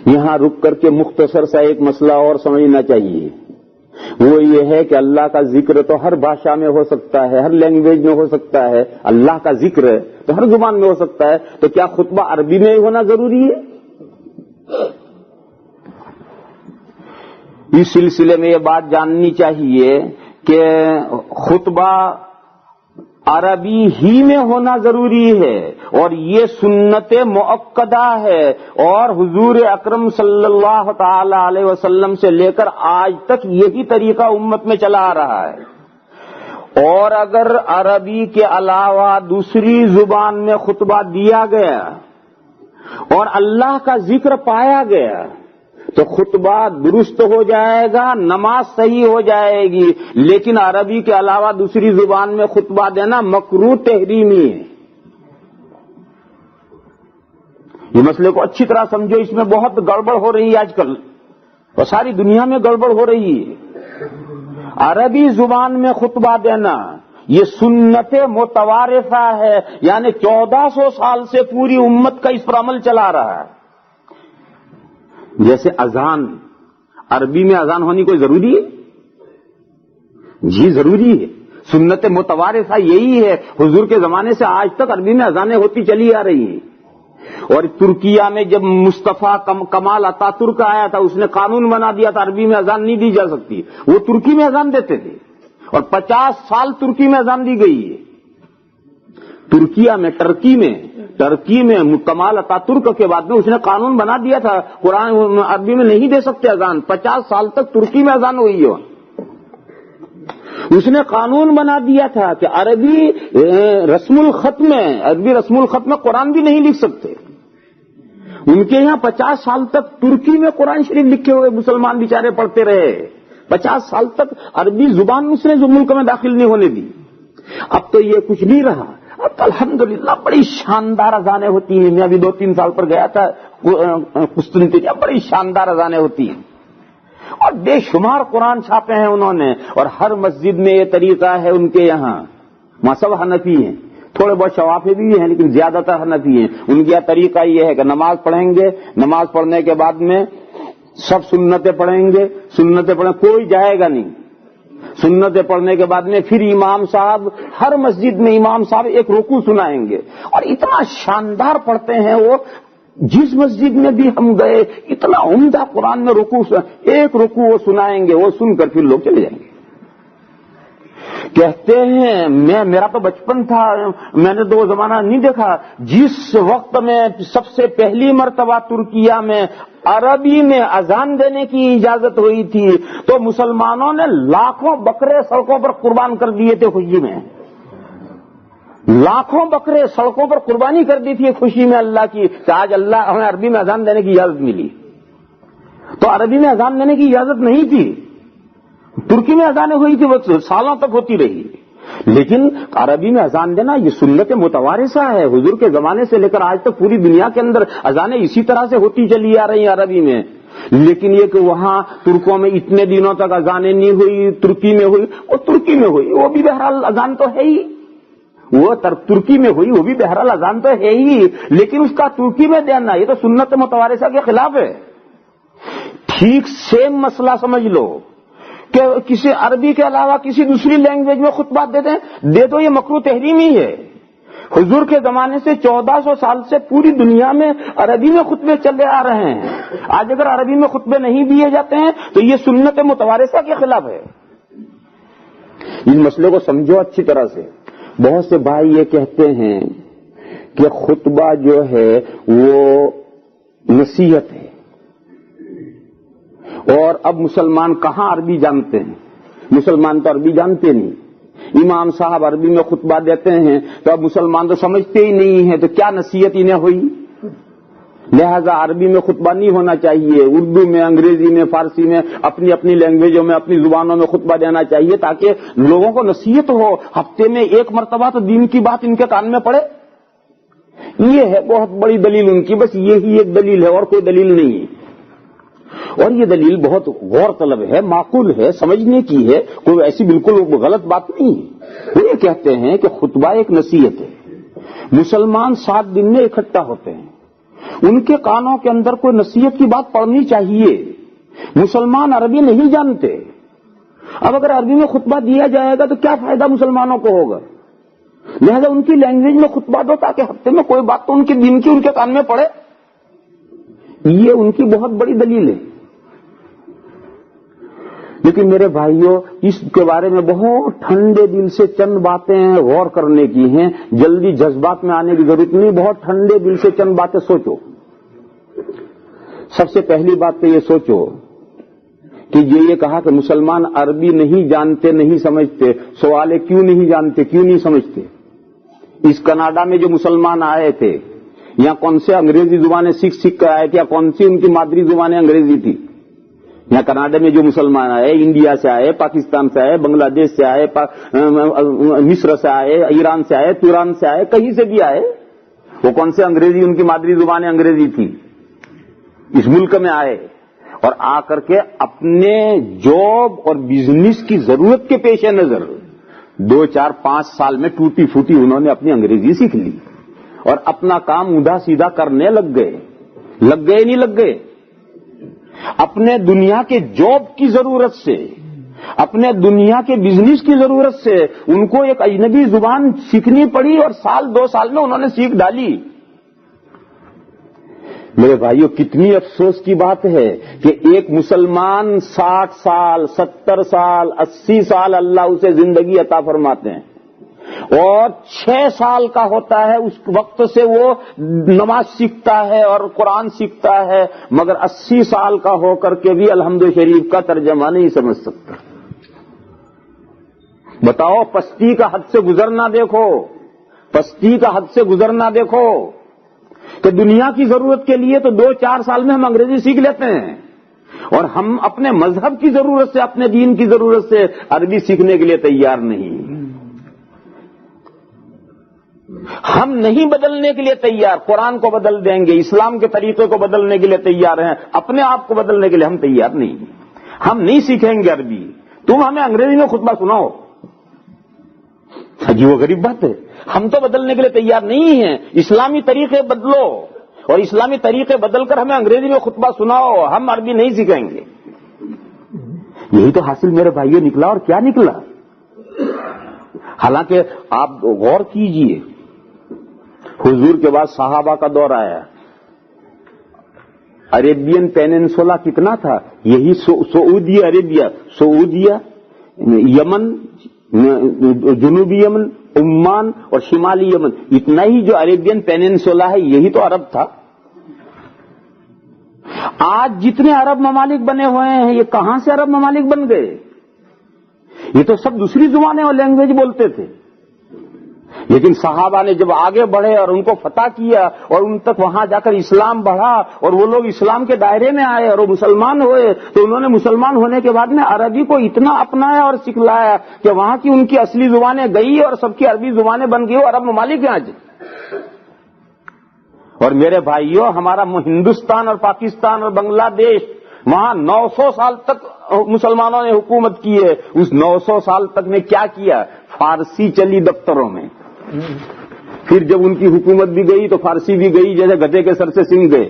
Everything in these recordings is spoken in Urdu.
یہاں رک کر کے مختصر سا ایک مسئلہ اور سمجھنا چاہیے، وہ یہ ہے کہ اللہ کا ذکر تو ہر بھاشا میں ہو سکتا ہے، ہر لینگویج میں ہو سکتا ہے، اللہ کا ذکر تو ہر زبان میں ہو سکتا ہے، تو کیا خطبہ عربی میں ہونا ضروری ہے؟ اس سلسلے میں یہ بات جاننی چاہیے کہ خطبہ عربی ہی میں ہونا ضروری ہے، اور یہ سنت مؤکدہ ہے، اور حضور اکرم صلی اللہ تعالی علیہ وسلم سے لے کر آج تک یہی طریقہ امت میں چلا آ رہا ہے۔ اور اگر عربی کے علاوہ دوسری زبان میں خطبہ دیا گیا اور اللہ کا ذکر پایا گیا تو خطبہ درست ہو جائے گا، نماز صحیح ہو جائے گی، لیکن عربی کے علاوہ دوسری زبان میں خطبہ دینا مکروہ تحریمی ہے۔ یہ مسئلے کو اچھی طرح سمجھو، اس میں بہت گڑبڑ ہو رہی ہے آج کل، اور ساری دنیا میں گڑبڑ ہو رہی ہے۔ عربی زبان میں خطبہ دینا یہ سنت متوارثہ ہے، یعنی 1400 سال سے پوری امت کا اس پر عمل چلا رہا ہے۔ جیسے اذان، عربی میں اذان ہونی کوئی ضروری ہے؟ جی ضروری ہے، سنت متوارثہ یہی ہے، حضور کے زمانے سے آج تک عربی میں اذانیں ہوتی چلی آ رہی ہیں۔ اور ترکیہ میں جب مصطفیٰ کمال اتا ترک آیا تھا، اس نے قانون بنا دیا تھا اعربی میں اذان نہیں دی جا سکتی، وہ ترکی میں اذان دیتے تھے، اور 50 سال ترکی میں اذان دی گئی ہے۔ ترکیہ میں ٹرکی میں کمال اتا ترک کے بعد میں اس نے قانون بنا دیا تھا، قرآن عربی میں نہیں دے سکتے اذان، 50 سال تک ترکی میں اذان ہوئی ہے۔ اس نے قانون بنا دیا تھا کہ عربی رسم الخط میں قرآن بھی نہیں لکھ سکتے۔ ان کے یہاں 50 سال تک ترکی میں قرآن شریف لکھے ہوئے مسلمان بیچارے پڑھتے رہے، 50 سال تک عربی زبان اس نے جو ملک میں داخل نہیں ہونے دی۔ اب تو یہ کچھ نہیں رہا، اب تو الحمدللہ بڑی شاندار اذانیں ہوتی ہیں۔ میں ابھی 2-3 سال پر گیا تھا قسطنطنیہ، بڑی شاندار اذانیں ہوتی ہیں، اور بے شمار قرآن چھاپے ہیں انہوں نے، اور ہر مسجد میں یہ طریقہ ہے ان کے یہاں۔ وہاں سب حنفی ہیں، تھوڑے بہت شوافی بھی ہیں لیکن زیادہ تر حنفی ہیں۔ ان کا طریقہ یہ ہے کہ نماز پڑھیں گے، نماز پڑھنے کے بعد میں سب سنتیں پڑھیں گے، کوئی جائے گا نہیں، سنتیں پڑھنے کے بعد میں پھر امام صاحب، ہر مسجد میں امام صاحب ایک رکوع سنائیں گے، اور اتنا شاندار پڑھتے ہیں وہ، جس مسجد میں بھی ہم گئے اتنا عمدہ قرآن میں ایک رکوع وہ سنائیں گے، وہ سن کر پھر لوگ چلے جائیں گے۔ کہتے ہیں میرا تو بچپن تھا، میں نے تو وہ زمانہ نہیں دیکھا جس وقت میں سب سے پہلی مرتبہ ترکیہ میں عربی میں اذان دینے کی اجازت ہوئی تھی تو مسلمانوں نے لاکھوں بکرے سڑکوں پر قربان کر دیے تھے خوشی میں، لاکھوں بکرے سڑکوں پر قربانی کر دی تھی خوشی میں اللہ کی کہ آج اللہ ہمیں عربی میں اذان دینے کی اجازت ملی۔ تو عربی میں اذان دینے کی اجازت نہیں تھی، ترکی میں اذانیں ہوئی تھی، وہ سالوں تک ہوتی رہی، لیکن عربی میں اذان دینا یہ سنت متوارثہ ہے، حضور کے زمانے سے لے کر آج تک پوری دنیا کے اندر اذانیں اسی طرح سے ہوتی چلی آ رہی ہیں عربی میں۔ لیکن یہ کہ وہاں ترکوں میں اتنے دنوں تک اذانیں نہیں ہوئی، ترکی میں ہوئی، وہ ترکی میں ہوئی، وہ بھی بہرحال اذان تو ہے ہی، وہ ترکی میں ہوئی وہ بھی بہرحال اذان تو ہے ہی، لیکن اس کا ترکی میں دینا یہ تو سنت متوارثہ کے خلاف ہے۔ ٹھیک سیم مسئلہ سمجھ لو کہ کسی عربی کے علاوہ کسی دوسری لینگویج میں خطبہ دے دو، یہ مکروہ تحریمی ہے۔ حضور کے زمانے سے 1400 سال سے پوری دنیا میں عربی میں خطبے چلے آ رہے ہیں، آج اگر عربی میں خطبے نہیں دیے جاتے ہیں تو یہ سنت متوارثہ کے خلاف ہے۔ ان مسئلے کو سمجھو اچھی طرح سے۔ بہت سے بھائی یہ کہتے ہیں کہ خطبہ جو ہے وہ نصیحت ہے، اور اب مسلمان کہاں عربی جانتے ہیں، مسلمان تو عربی جانتے نہیں، امام صاحب عربی میں خطبہ دیتے ہیں تو اب مسلمان تو سمجھتے ہی نہیں ہیں، تو کیا نصیحت انہیں ہوئی؟ لہذا عربی میں خطبہ نہیں ہونا چاہیے، اردو میں، انگریزی میں، فارسی میں، اپنی اپنی لینگویجوں میں، اپنی زبانوں میں خطبہ دینا چاہیے تاکہ لوگوں کو نصیحت ہو، ہفتے میں ایک مرتبہ تو دین کی بات ان کے کان میں پڑے۔ یہ ہے بہت بڑی دلیل ان کی، بس یہی ایک دلیل ہے اور کوئی دلیل نہیں ہے، اور یہ دلیل بہت غور طلب ہے، معقول ہے، سمجھنے کی ہے، کوئی ایسی بالکل غلط بات نہیں ہے۔ وہ یہ کہتے ہیں کہ خطبہ ایک نصیحت ہے، مسلمان 7 دن میں اکٹھا ہوتے ہیں، ان کے کانوں کے اندر کوئی نصیحت کی بات پڑنی چاہیے. مسلمان عربی نہیں جانتے. اب اگر عربی میں خطبہ دیا جائے گا تو کیا فائدہ مسلمانوں کو ہوگا؟ لہذا ان کی لینگویج میں خطبہ دو تاکہ ہفتے میں کوئی بات تو ان کے دین کی ان کے کان میں پڑے. یہ ان کی بہت بڑی دلیل ہے. لیکن میرے بھائیوں، اس کے بارے میں بہت ٹھنڈے دل سے چند باتیں غور کرنے کی ہیں. جلدی جذبات میں آنے کی ضرورت نہیں. بہت ٹھنڈے دل سے چند باتیں سوچو. سب سے پہلی بات تو یہ سوچو کہ یہ کہا کہ مسلمان عربی نہیں جانتے، نہیں سمجھتے. سوال ہے کیوں نہیں جانتے، کیوں نہیں سمجھتے؟ اس کینیڈا میں جو مسلمان آئے تھے، یا کون سے انگریزی زبانیں سیکھ کر آئے تھے، یا کون سی ان کی مادری زبانیں انگریزی تھی؟ یہاں کینیڈا میں جو مسلمان آئے، انڈیا سے آئے، پاکستان سے آئے، بنگلہ دیش سے آئے، مصر سے آئے، ایران سے آئے، توران سے آئے، کہیں سے بھی آئے، وہ کون سے انگریزی، ان کی مادری زبانیں انگریزی تھی، اس ملک میں آئے اور آ کر کے اپنے جاب اور بزنس کی ضرورت کے پیش نظر 2 4 5 سال میں ٹوٹی پھوٹی انہوں نے اپنی انگریزی سیکھ لی اور اپنا کام اوندا سیدھا کرنے لگ گئے. نہیں لگ گئے. اپنے دنیا کے جاب کی ضرورت سے، اپنے دنیا کے بزنس کی ضرورت سے ان کو ایک اجنبی زبان سیکھنی پڑی اور 2 سال میں انہوں نے سیکھ ڈالی. میرے بھائیوں، کتنی افسوس کی بات ہے کہ ایک مسلمان 60 سال 70 سال 80 سال اللہ اسے زندگی عطا فرماتے ہیں اور 6 سال کا ہوتا ہے، اس وقت سے وہ نماز سیکھتا ہے اور قرآن سیکھتا ہے، مگر 80 سال کا ہو کر کے بھی الحمد شریف کا ترجمہ نہیں سمجھ سکتا. بتاؤ، پستی کا حد سے گزرنا دیکھو، پستی کا حد سے گزرنا دیکھو کہ دنیا کی ضرورت کے لیے تو 2 4 سال میں ہم انگریزی سیکھ لیتے ہیں اور ہم اپنے مذہب کی ضرورت سے، اپنے دین کی ضرورت سے عربی سیکھنے کے لیے تیار نہیں. ہم نہیں بدلنے کے لیے تیار. قرآن کو بدل دیں گے، اسلام کے طریقے کو بدلنے کے لیے تیار ہیں، اپنے آپ کو بدلنے کے لیے ہم تیار نہیں. ہم نہیں سیکھیں گے عربی. تم ہمیں انگریزی میں خطبہ سناؤ، عجیب و غریب بات ہے. ہم تو بدلنے کے لیے تیار نہیں ہیں. اسلامی طریقے بدلو اور اسلامی طریقے بدل کر ہمیں انگریزی میں خطبہ سناؤ، ہم عربی نہیں سیکھیں گے. یہی تو حاصل میرے بھائیوں نکلا. اور کیا نکلا؟ حالانکہ آپ غور کیجئے، حضور کے بعد صحابہ کا دور آیا. عربین پیننسولا کتنا تھا؟ یہی سعودی عربیہ، سعودیہ، یمن، جنوبی یمن، عمان اور شمالی یمن، اتنا ہی جو عربین پیننسولا ہے یہی تو عرب تھا. آج جتنے عرب ممالک بنے ہوئے ہیں یہ کہاں سے عرب ممالک بن گئے؟ یہ تو سب دوسری زبانیں اور لینگویج بولتے تھے. لیکن صحابہ نے جب آگے بڑھے اور ان کو فتح کیا اور ان تک وہاں جا کر اسلام بڑھا اور وہ لوگ اسلام کے دائرے میں آئے اور وہ مسلمان ہوئے، تو انہوں نے مسلمان ہونے کے بعد میں عربی کو اتنا اپنایا اور سکھلایا کہ وہاں کی ان کی اصلی زبانیں گئی اور سب کی عربی زبانیں بن گئی. عرب ممالک ہیں آج. اور میرے بھائیوں، ہمارا ہندوستان اور پاکستان اور بنگلہ دیش، وہاں 900 سال تک مسلمانوں نے حکومت کی ہے. اس 900 سال تک نے کیا کیا؟ فارسی چلی دفتروں میں. پھر جب ان کی حکومت بھی گئی تو فارسی بھی گئی، جیسے گدھے کے سر سے سنگ گئے.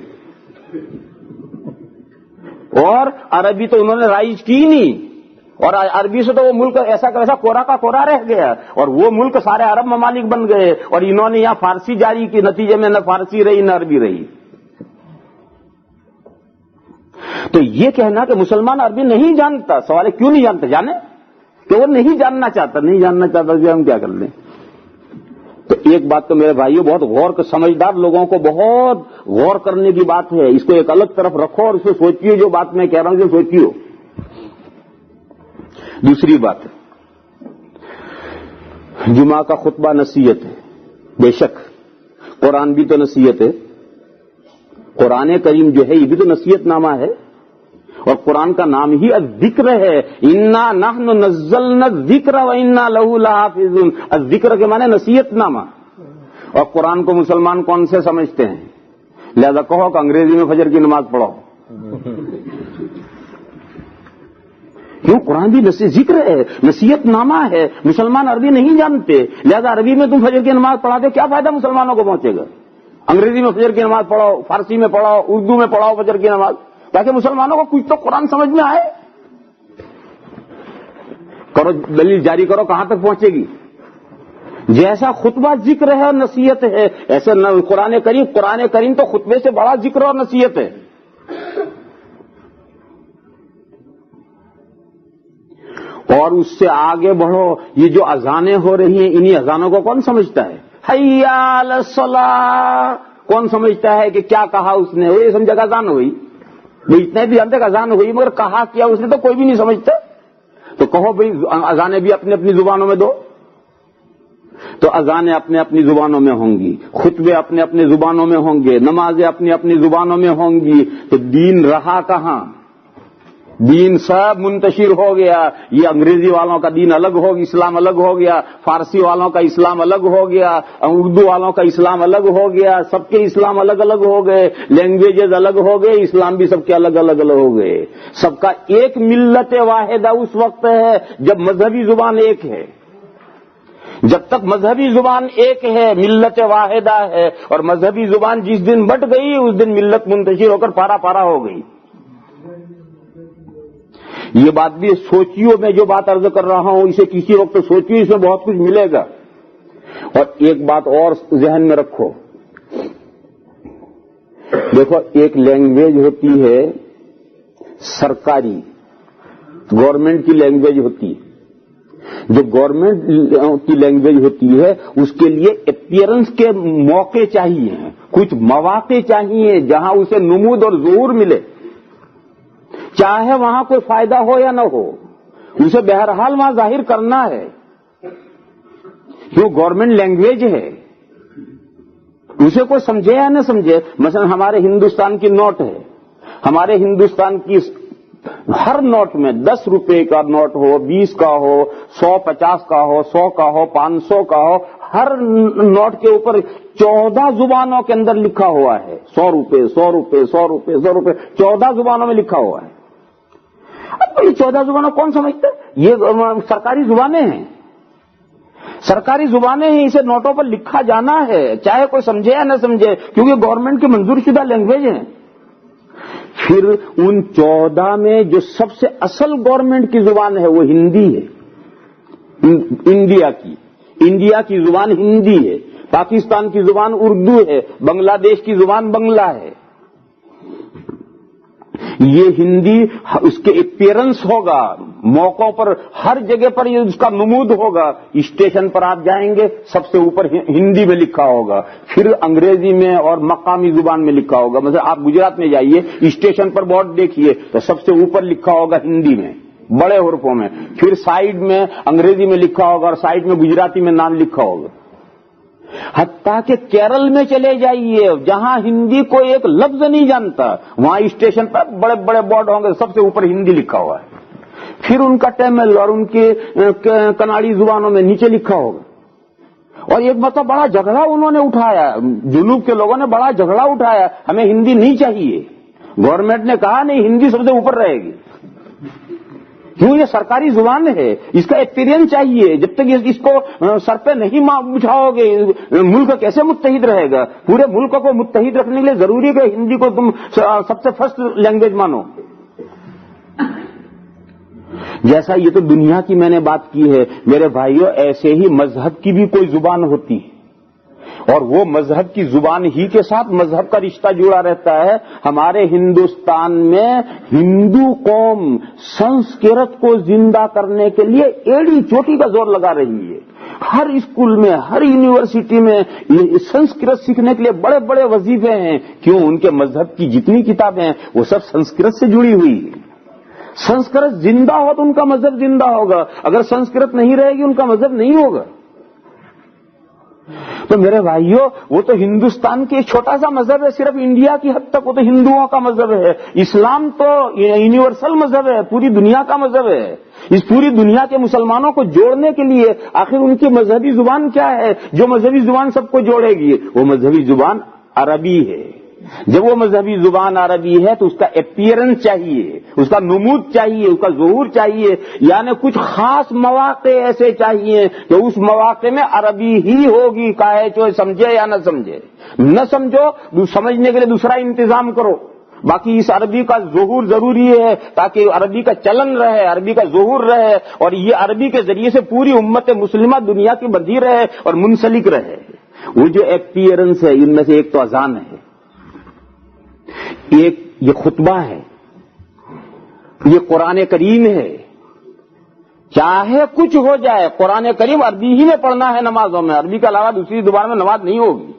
اور عربی تو انہوں نے رائج کی نہیں، اور عربی سے تو وہ ملک ایسا کا ایسا کورا کا کورا رہ گیا اور وہ ملک سارے عرب ممالک بن گئے. اور انہوں نے یہاں فارسی جاری کی، نتیجے میں نہ فارسی رہی نہ عربی رہی. تو یہ کہنا کہ مسلمان عربی نہیں جانتا، سوال ہے کیوں نہیں جانتا؟ جانے کہ وہ نہیں جاننا چاہتا. نہیں جاننا چاہتا کہ ہم کیا کر لیں؟ تو ایک بات تو میرے بھائیوں بہت غور کر، سمجھدار لوگوں کو بہت غور کرنے کی بات ہے. اس کو ایک الگ طرف رکھو اور اس کو سوچیے. جو بات میں کہہ رہا ہوں جو سوچیے. دوسری بات، جمعہ کا خطبہ نصیحت ہے. بے شک قرآن بھی تو نصیحت ہے. قرآن کریم جو ہے یہ بھی تو نصیحت نامہ ہے. اور قرآن کا نام ہی الذکر ہے. انا نحن نزلنا الذکر وانا له لحافظون. الذکر کے معنی نصیحت نامہ. اور قرآن کو مسلمان کون سے سمجھتے ہیں؟ لہذا کہو کہ انگریزی میں فجر کی نماز پڑھو. کیوں؟ قرآن بھی ذکر ہے، نصیحت نامہ ہے. مسلمان عربی نہیں جانتے، لہذا عربی میں تم فجر کی نماز پڑھا دو، کیا فائدہ مسلمانوں کو پہنچے گا؟ انگریزی میں فجر کی نماز پڑھاؤ، فارسی میں پڑھاؤ، اردو میں پڑھاؤ فجر کی نماز، تاکہ مسلمانوں کو کچھ تو قرآن سمجھ میں آئے. کرو دلیل جاری کرو، کہاں تک پہنچے گی؟ جیسا خطبہ ذکر ہے اور نصیحت ہے، ایسے قرآن کریم تو خطبے سے بڑا ذکر اور نصیحت ہے. اور اس سے آگے بڑھو، یہ جو اذانیں ہو رہی ہیں انہی اذانوں کو کون سمجھتا ہے؟ حی علی الصلاۃ کون سمجھتا ہے کہ کیا کہا اس نے؟ وہ یہ سمجھا کہ اذان ہوئی. وہ اتنے بھی جانتے کہ اذان ہوئی، مگر کہا کیا اس نے تو کوئی بھی نہیں سمجھتا. تو کہو بھئی اذانیں بھی اپنی اپنی زبانوں میں دو. تو اذانیں اپنے اپنی زبانوں میں ہوں گی، خطبے اپنے اپنی زبانوں میں ہوں گے، نمازیں اپنی اپنی زبانوں میں ہوں گی، تو دین رہا کہاں؟ دین سب منتشر ہو گیا. یہ انگریزی والوں کا دین الگ ہو گیا، اسلام الگ ہو گیا، فارسی والوں کا اسلام الگ ہو گیا، اردو والوں کا اسلام الگ ہو گیا، سب کے اسلام الگ الگ ہو گئے، لینگویجز الگ ہو گئے، اسلام بھی سب کے الگ الگ ہو گئے. سب کا ایک ملت واحدہ اس وقت ہے جب مذہبی زبان ایک ہے. جب تک مذہبی زبان ایک ہے، ملت واحدہ ہے، اور مذہبی زبان جس دن بٹ گئی اس دن ملت منتشر ہو کر پارا پارا ہو گئی. یہ بات بھی سوچیو، میں جو بات عرض کر رہا ہوں اسے کسی وقت سوچیو، اس میں بہت کچھ ملے گا. اور ایک بات اور ذہن میں رکھو، دیکھو ایک لینگویج ہوتی ہے سرکاری، گورنمنٹ کی لینگویج ہوتی ہے. جو گورنمنٹ کی لینگویج ہوتی ہے اس کے لیے اپیئرنس کے موقع چاہیے، کچھ مواقع چاہیے جہاں اسے نمود اور ظہور ملے، چاہے وہاں کوئی فائدہ ہو یا نہ ہو، اسے بہرحال وہاں ظاہر کرنا ہے. کیوں؟ گورنمنٹ لینگویج ہے، اسے کوئی سمجھے یا نہ سمجھے. مثلا ہمارے ہندوستان کی نوٹ ہے، ہمارے ہندوستان کی ہر نوٹ میں 10 روپے کا نوٹ ہو، 20 کا ہو، 100 50 کا ہو، 100 کا ہو، 500 کا ہو، ہر نوٹ کے اوپر 14 زبانوں کے اندر لکھا ہوا ہے 100 روپے 100 روپے 100 روپے 100 روپے، 14 زبانوں میں لکھا ہوا ہے. اب یہ 14 زبانوں کون سمجھتا ہے؟ یہ سرکاری زبانیں ہیں، سرکاری زبانیں ہیں، اسے نوٹوں پر لکھا جانا ہے چاہے کوئی سمجھے یا نہ سمجھے، کیونکہ گورنمنٹ کی منظور شدہ لینگویج ہیں. پھر ان 14 میں جو سب سے اصل گورنمنٹ کی زبان ہے وہ ہندی ہے. انڈیا کی زبان ہندی ہے، پاکستان کی زبان اردو ہے، بنگلہ دیش کی زبان بنگلہ ہے. یہ ہندی اس کے اپیئرنس ہوگا، موقعوں پر ہر جگہ پر یہ اس کا نمود ہوگا. اسٹیشن پر آپ جائیں گے سب سے اوپر ہندی میں لکھا ہوگا، پھر انگریزی میں اور مقامی زبان میں لکھا ہوگا. مثلا آپ گجرات میں جائیے، اسٹیشن پر بورڈ دیکھیے تو سب سے اوپر لکھا ہوگا ہندی میں بڑے حروفوں میں، پھر سائیڈ میں انگریزی میں لکھا ہوگا اور سائیڈ میں گجراتی میں نام لکھا ہوگا. حتیٰ کہ کیرل میں چلے جائیے جہاں ہندی کو ایک لفظ نہیں جانتا، وہاں اسٹیشن پر بڑے بڑے بورڈ ہوں گے، سب سے اوپر ہندی لکھا ہوا ہے. پھر ان کا ٹیمل اور ان کے کناڑی زبانوں میں نیچے لکھا ہوگا. اور ایک مطلب بڑا جھگڑا انہوں نے اٹھایا، جنوب کے لوگوں نے بڑا جھگڑا اٹھایا، ہمیں ہندی نہیں چاہیے. گورنمنٹ نے کہا نہیں، ہندی سب سے اوپر رہے گی. کیوں؟ یہ سرکاری زبان ہے، اس کا ایکسپیرئنس چاہیے. جب تک اس کو سر پہ نہیں بچھاؤ گے ملک کیسے متحد رہے گا؟ پورے ملک کو متحد رکھنے کے لیے ضروری ہے کہ ہندی کو تم سب سے فرسٹ لینگویج مانو. جیسا یہ تو دنیا کی میں نے بات کی ہے میرے بھائیوں، ایسے ہی مذہب کی بھی کوئی زبان ہوتی ہے، اور وہ مذہب کی زبان ہی کے ساتھ مذہب کا رشتہ جڑا رہتا ہے. ہمارے ہندوستان میں ہندو قوم سنسکرت کو زندہ کرنے کے لیے ایڑی چوٹی کا زور لگا رہی ہے. ہر اسکول میں، ہر یونیورسٹی میں سنسکرت سیکھنے کے لیے بڑے بڑے وظیفے ہیں. کیوں؟ ان کے مذہب کی جتنی کتابیں ہیں وہ سب سنسکرت سے جڑی ہوئی ہیں. سنسکرت زندہ ہو تو ان کا مذہب زندہ ہوگا، اگر سنسکرت نہیں رہے گی ان کا مذہب نہیں ہوگا. تو میرے بھائیوں، وہ تو ہندوستان کی ایک چھوٹا سا مذہب ہے، صرف انڈیا کی حد تک وہ تو ہندوؤں کا مذہب ہے. اسلام تو یونیورسل مذہب ہے، پوری دنیا کا مذہب ہے. اس پوری دنیا کے مسلمانوں کو جوڑنے کے لیے آخر ان کی مذہبی زبان کیا ہے جو مذہبی زبان سب کو جوڑے گی؟ وہ مذہبی زبان عربی ہے. جب وہ مذہبی زبان عربی ہے تو اس کا اپیئرنس چاہیے، اس کا نمود چاہیے، اس کا ظہور چاہیے، یعنی کچھ خاص مواقع ایسے چاہیے کہ اس مواقع میں عربی ہی ہوگی، کہے چاہے سمجھے یا نہ سمجھے، نہ سمجھو سمجھنے کے لیے دوسرا انتظام کرو، باقی اس عربی کا ظہور ضروری ہے تاکہ عربی کا چلن رہے، عربی کا ظہور رہے، اور یہ عربی کے ذریعے سے پوری امت مسلمہ دنیا کی بدھی رہے اور منسلک رہے۔ وہ جو اپیئرنس ہے ان میں سے ایک تو اذان ہے، ایک یہ خطبہ ہے، یہ قرآن کریم ہے، چاہے کچھ ہو جائے قرآن کریم عربی ہی میں پڑھنا ہے نمازوں میں، عربی کے علاوہ دوسری زبان میں نماز نہیں ہوگی،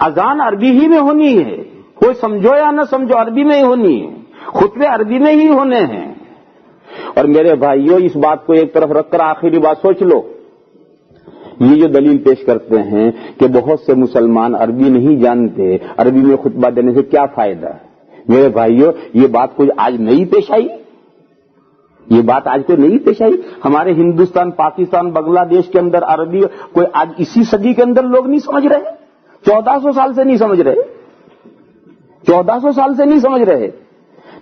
اذان عربی ہی میں ہونی ہے، کوئی سمجھو یا نہ سمجھو عربی میں ہی ہونی ہے، خطبے عربی میں ہی ہونے ہیں۔ اور میرے بھائیوں اس بات کو ایک طرف رکھ کر آخری بات سوچ لو، یہ جو دلیل پیش کرتے ہیں کہ بہت سے مسلمان عربی نہیں جانتے، عربی میں خطبہ دینے سے کیا فائدہ ہے؟ میرے بھائیوں یہ بات کوئی آج نئی پیش آئی؟ یہ بات آج کوئی نئی پیش آئی؟ ہمارے ہندوستان، پاکستان، بنگلہ دیش کے اندر عربی کوئی آج اسی صدی کے اندر لوگ نہیں سمجھ رہے، 1400 سال سے نہیں سمجھ رہے، 1400 سال سے نہیں سمجھ رہے،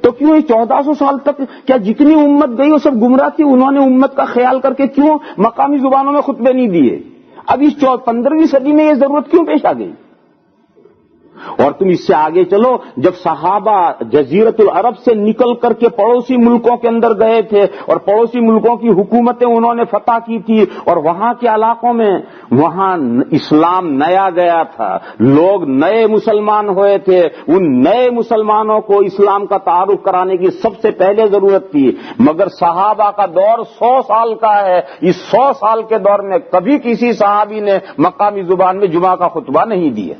تو کیوں 1400 سال تک کیا جتنی امت گئی وہ سب گمراہ تھی؟ انہوں نے امت کا خیال کر کے کیوں مقامی زبانوں میں خطبے نہیں دیے؟ اب اس 15ویں صدی میں یہ ضرورت کیوں پیش آ گئی؟ اور تم اس سے آگے چلو، جب صحابہ جزیرت العرب سے نکل کر کے پڑوسی ملکوں کے اندر گئے تھے اور پڑوسی ملکوں کی حکومتیں انہوں نے فتح کی تھی، اور وہاں کے علاقوں میں وہاں اسلام نیا گیا تھا، لوگ نئے مسلمان ہوئے تھے، ان نئے مسلمانوں کو اسلام کا تعارف کرانے کی سب سے پہلے ضرورت تھی، مگر صحابہ کا دور 100 سال کا ہے، اس 100 سال کے دور میں کبھی کسی صحابی نے مقامی زبان میں جمعہ کا خطبہ نہیں دیا،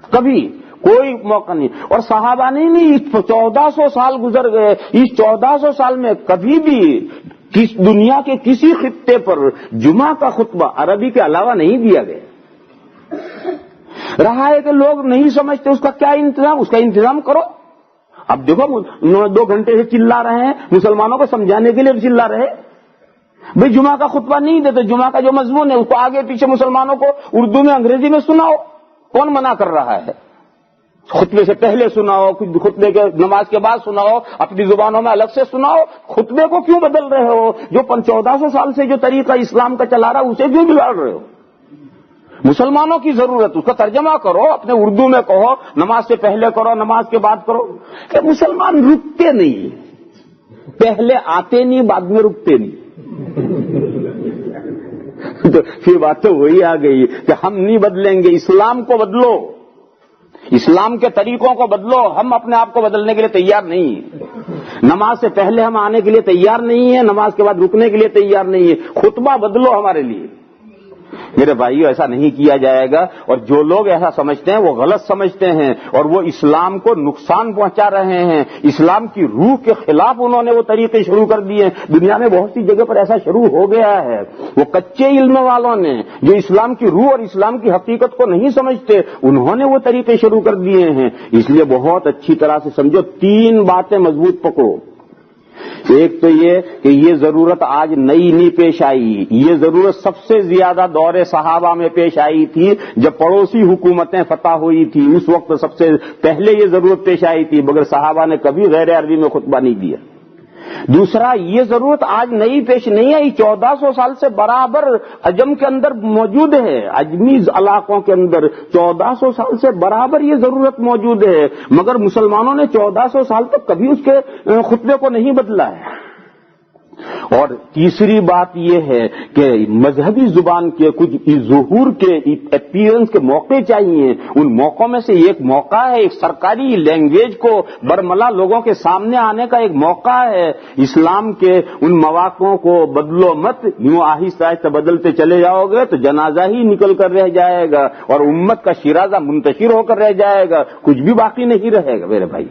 کبھی کوئی موقع نہیں۔ اور صحابہ نہیں 1400 سال گزر گئے، اس 1400 سال میں کبھی بھی دنیا کے کسی خطے پر جمعہ کا خطبہ عربی کے علاوہ نہیں دیا گیا۔ رہا ہے کہ لوگ نہیں سمجھتے، اس کا کیا انتظام؟ اس کا انتظام کرو۔ اب دیکھو 2 گھنٹے سے چلا رہے ہیں، مسلمانوں کو سمجھانے کے لیے چلا رہے، بھئی جمعہ کا خطبہ نہیں دیتے، جمعہ کا جو مضمون ہے اس کو آگے پیچھے مسلمانوں کو اردو میں انگریزی میں سناؤ، کون منع کر رہا ہے؟ خطبے سے پہلے سناؤ، خطبے کے نماز کے بعد سناؤ، اپنی زبانوں میں الگ سے سناؤ، خطبے کو کیوں بدل رہے ہو؟ جو 1400 سال سے جو طریقہ اسلام کا چلا رہا اسے کیوں بگاڑ رہے ہو؟ مسلمانوں کی ضرورت، اس کا ترجمہ کرو، اپنے اردو میں کہو، نماز سے پہلے کرو، نماز کے بعد کرو۔ کہ مسلمان رکتے نہیں، پہلے آتے نہیں، بعد میں رکتے نہیں۔ تو پھر بات تو وہی آ گئی کہ ہم نہیں بدلیں گے، اسلام کو بدلو، اسلام کے طریقوں کو بدلو، ہم اپنے آپ کو بدلنے کے لیے تیار نہیں ہیں۔ نماز سے پہلے ہم آنے کے لیے تیار نہیں ہیں، نماز کے بعد رکنے کے لیے تیار نہیں ہے، خطبہ بدلو ہمارے لیے۔ میرے بھائیو ایسا نہیں کیا جائے گا، اور جو لوگ ایسا سمجھتے ہیں وہ غلط سمجھتے ہیں، اور وہ اسلام کو نقصان پہنچا رہے ہیں، اسلام کی روح کے خلاف انہوں نے وہ طریقے شروع کر دیے ہیں۔ دنیا میں بہت سی جگہ پر ایسا شروع ہو گیا ہے، وہ کچے علم والوں نے جو اسلام کی روح اور اسلام کی حقیقت کو نہیں سمجھتے، انہوں نے وہ طریقے شروع کر دیے ہیں۔ اس لیے بہت اچھی طرح سے سمجھو، 3 باتیں مضبوط پکڑو۔ ایک تو یہ کہ یہ ضرورت آج نئی نہیں پیش آئی، یہ ضرورت سب سے زیادہ دور صحابہ میں پیش آئی تھی، جب پڑوسی حکومتیں فتح ہوئی تھی، اس وقت سب سے پہلے یہ ضرورت پیش آئی تھی، مگر صحابہ نے کبھی غیر عربی میں خطبہ نہیں دیا۔ دوسرا، یہ ضرورت آج نئی پیش نہیں آئی، 1400 سال سے برابر عجم کے اندر موجود ہے، عجمی علاقوں کے اندر 1400 سال سے برابر یہ ضرورت موجود ہے، مگر مسلمانوں نے 1400 سال تک کبھی اس کے خطبے کو نہیں بدلا ہے۔ اور تیسری بات یہ ہے کہ مذہبی زبان کے کچھ ظہور کے اپیئرنس کے موقع چاہیے، ان موقعوں میں سے ایک موقع ہے ایک سرکاری لینگویج کو برملا لوگوں کے سامنے آنے کا ایک موقع ہے۔ اسلام کے ان مواقعوں کو بدلو مت، یوں آہستہ آہستہ بدلتے چلے جاؤ گے تو جنازہ ہی نکل کر رہ جائے گا، اور امت کا شیرازہ منتشر ہو کر رہ جائے گا، کچھ بھی باقی نہیں رہے گا میرے بھائی۔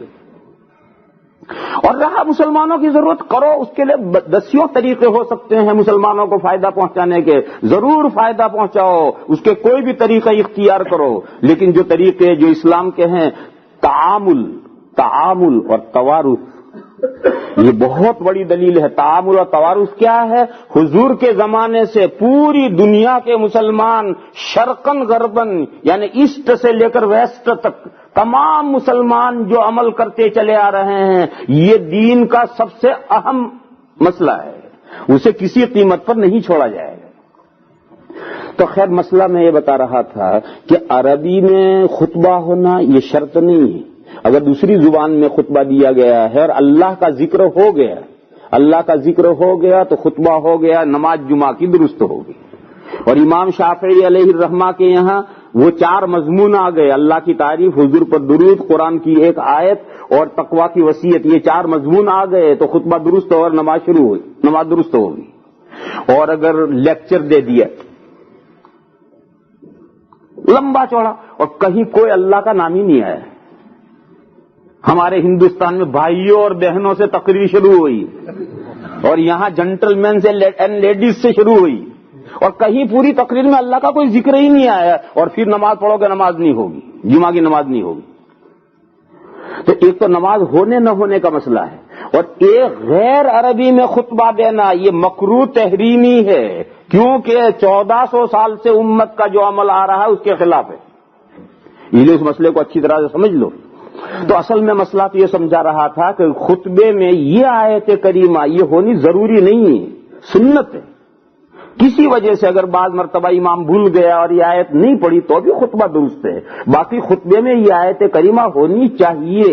اور رہا مسلمانوں کی ضرورت، کرو، اس کے لیے دسیوں طریقے ہو سکتے ہیں مسلمانوں کو فائدہ پہنچانے کے، ضرور فائدہ پہنچاؤ، اس کے کوئی بھی طریقہ اختیار کرو، لیکن جو طریقے جو اسلام کے ہیں، تعامل اور توارث، یہ بہت بڑی دلیل ہے. تعامل و توارث کیا ہے؟ حضور کے زمانے سے پوری دنیا کے مسلمان شرقن غربن یعنی ایسٹ سے لے کر ویسٹ تک تمام مسلمان جو عمل کرتے چلے آ رہے ہیں، یہ دین کا سب سے اہم مسئلہ ہے، اسے کسی قیمت پر نہیں چھوڑا جائے گا. تو خیر مسئلہ میں یہ بتا رہا تھا کہ عربی میں خطبہ ہونا یہ شرط نہیں ہے. اگر دوسری زبان میں خطبہ دیا گیا ہے اور اللہ کا ذکر ہو گیا تو خطبہ ہو گیا، نماز جمعہ کی درست ہوگی. اور امام شافعی علیہ الرحمہ کے یہاں وہ 4 مضمون آ گئے: اللہ کی تعریف، حضور پر درود، قرآن کی ایک آیت اور تقویٰ کی وصیت. یہ 4 مضمون آ گئے تو خطبہ درست اور نماز شروع ہوئی، نماز درست ہوگی. اور اگر لیکچر دے دیا لمبا چوڑا اور کہیں کوئی اللہ کا نام ہی نہیں آیا. ہمارے ہندوستان میں بھائیوں اور بہنوں سے تقریر شروع ہوئی اور یہاں جنٹل مین سے اینڈ لیڈیز سے شروع ہوئی اور کہیں پوری تقریر میں اللہ کا کوئی ذکر ہی نہیں آیا اور پھر نماز پڑھو گے نماز نہیں ہوگی، جمعہ کی نماز نہیں ہوگی. تو ایک تو نماز ہونے نہ ہونے کا مسئلہ ہے، اور ایک غیر عربی میں خطبہ دینا یہ مکروہ تحریمی ہے، کیونکہ 1400 سال سے امت کا جو عمل آ رہا ہے اس کے خلاف ہے. یہ اس مسئلے کو اچھی طرح سے سمجھ لو. تو اصل میں مسئلہ تو یہ سمجھا رہا تھا کہ خطبے میں یہ آیت کریمہ یہ ہونی ضروری نہیں ہے، سنت ہے. کسی وجہ سے اگر بعض مرتبہ امام بھول گیا اور یہ آیت نہیں پڑھی تو بھی خطبہ درست ہے. باقی خطبے میں یہ آیت کریمہ ہونی چاہیے.